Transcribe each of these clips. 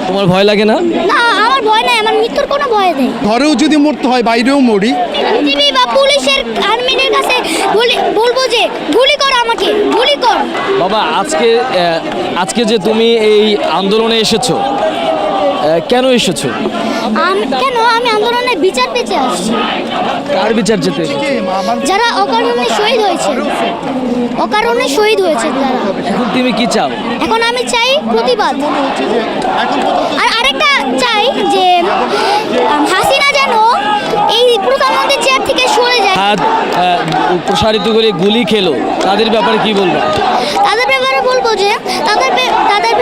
তোমার ভয় লাগে না? না, আমার ভয় নাই, আমার মৃত্যুর কোনো ভয় নেই। ঘরেও যদি মরতে হয় বাইরেও মরি। টিভি বা পুলিশের আর্মিদের কাছে বলবো যে গুলি কর, আমাকে গুলি কর। বাবা, আজকে যে তুমি এই আন্দোলনে এসেছো, কেন এসেছো? কেন আমি আন্দোলনের বিচার পেতে আসছি। কার বিচার যেতে? যারা অকারণে শহীদ হয়েছে, অকারণে শহীদ হয়েছে যারা। এখন তুমি কি চাও? এখন আমি চাই প্রতিবাদ। আর আরেকটা চাই যে হাসিনা যেন এই প্রধানমন্ত্রীর চেয়ার থেকে সরে যায়। হাত প্রসারিত করে গুলি খেলো, তাদের ব্যাপারে কি বলবো? তাদের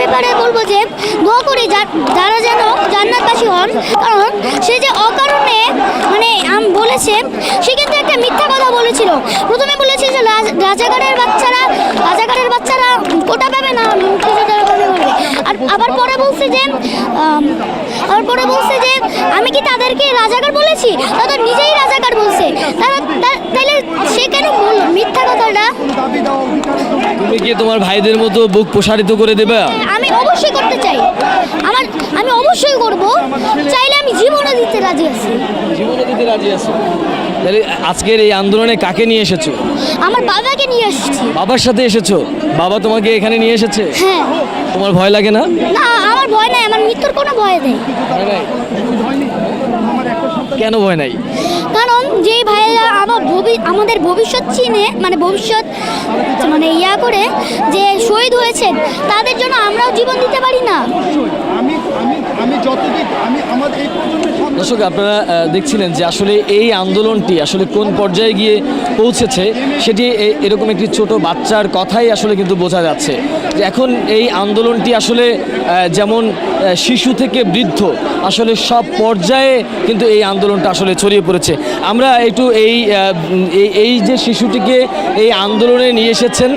ব্যাপারে বলবো যে দোয়া করি যারা যেন জান্নাতবাসী হন। কারণ সে যে অকারণে মানে বলেছে, সে কিন্তু একটা মিথ্যা কথা বলেছিল। প্রথমে বলেছে যে রাজাকারের বাচ্চারা কোটা পাবে না, মুক্তিযোদ্ধারা পাবে। আর আবার পরে বলছে যে আমি কি তাদেরকে রাজাকার বলেছি? তারা নিজেই রাজাকার বলছে। তাহলে সে কেন বলল মিথ্যা কথাটা? তুমি কি তোমার ভাইদের মতো বুক প্রসারিত করে দেবে? আমি অবশ্যই করতে চাই। আমি অবশ্যই করব। চাইলে আমি জীবনও দিতে রাজি আছি। জীবনে দিতে রাজি আছো? তাহলে আজকের এই আন্দোলনে কাকে নিয়ে এসেছো? আমার বাবাকে নিয়ে এসেছি। বাবার সাথে এসেছো? বাবা তোমাকে এখানে নিয়ে এসেছে? হ্যাঁ। তোমার ভয় লাগে না? না, আমার ভয় নাই, আমার মৃত্যুর কোনো ভয় নেই। কেন ভয় নাই? কারণ যেই ভাইয়েরা আমাদের ভবিষ্যৎ চিনে, মানে ইয়া করে যে শহীদ হয়েছেন, তাদের জন্য আমরাও জীবন দিতে পারি না। দর্শক, আপনারা দেখছিলেন যে আসলে এই আন্দোলনটি আসলে কোন পর্যায়ে গিয়ে পৌঁছেছে, সেটি এরকম একটি ছোট বাচ্চার কথাই আসলে কিন্তু বোঝা যাচ্ছে যে এখন এই আন্দোলনটি আসলে যেমন শিশু থেকে বৃদ্ধ আসলে সব পর্যায়ে কিন্তু এই আন্দোলনটা আসলে ছড়িয়ে পড়েছে। আমরা একটু এই যে শিশুটিকে এই আন্দোলনে নিয়ে এসেছেন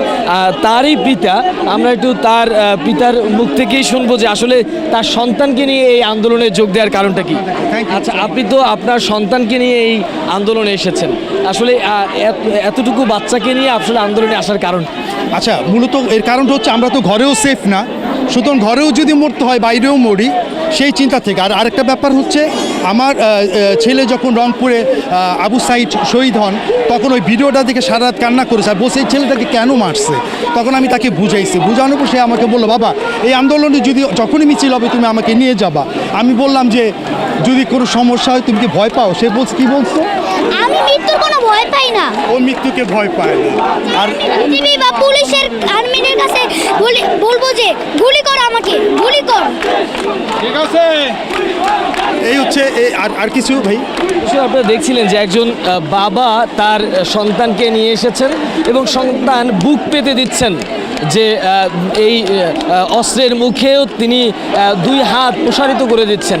তারই পিতা, আমরা একটু তার পিতার মুখ থেকেই শুনবো যে আসলে তার সন্তানকে নিয়ে এই আন্দোলনে যোগ দেওয়ার কারণটা কি। আচ্ছা, আপনি তো আপনার সন্তানকে নিয়ে এই আন্দোলনে এসেছেন, আসলে এতটুকু বাচ্চাকে নিয়ে আসলে আন্দোলনে আসার কারণ? আচ্ছা, মূলত এর কারণটা হচ্ছে আমরা তো ঘরেও সেফ না, সুতরাং ঘরেও যদি মরতে হয় বাইরেও মরি, সেই চিন্তা থেকে। আর আরেকটা ব্যাপার হচ্ছে, আমার ছেলে যখন রংপুরে আবু সাইদ শহীদ হন, তখন ওই ভিডিওটা দেখে সারা রাত কান্না করেছে আর বসে এই ছেলেটাকে কেন মারছে। তখন আমি তাকে বুঝাইছি, বুঝানোর পর সে আমাকে বললো, বাবা এই আন্দোলনে যখনই মিছিল হবে তুমি আমাকে নিয়ে যাবা। আমি বললাম যে যদি কোনো সমস্যা হয় তুমি কি ভয় পাও? সে বলছে, কি বলছো? আমি মৃত্যুর কোনো ভয় পাই না। ও মৃত্যুকে ভয় পায় না। আর টিভি বা পুলিশের আর্মিদের কাছে বলবো যে গুলি কর, আমাকে গুলি কর। ঠিক আছে, এই হচ্ছে আর কিছু ভাই? আপনারা দেখছিলেন যে একজন বাবা তার সন্তানকে নিয়ে এসেছেন এবং সন্তান বুক পেতে দিচ্ছেন যে এই অস্ত্রের মুখেও তিনি দুই হাত প্রসারিত করে দিচ্ছেন।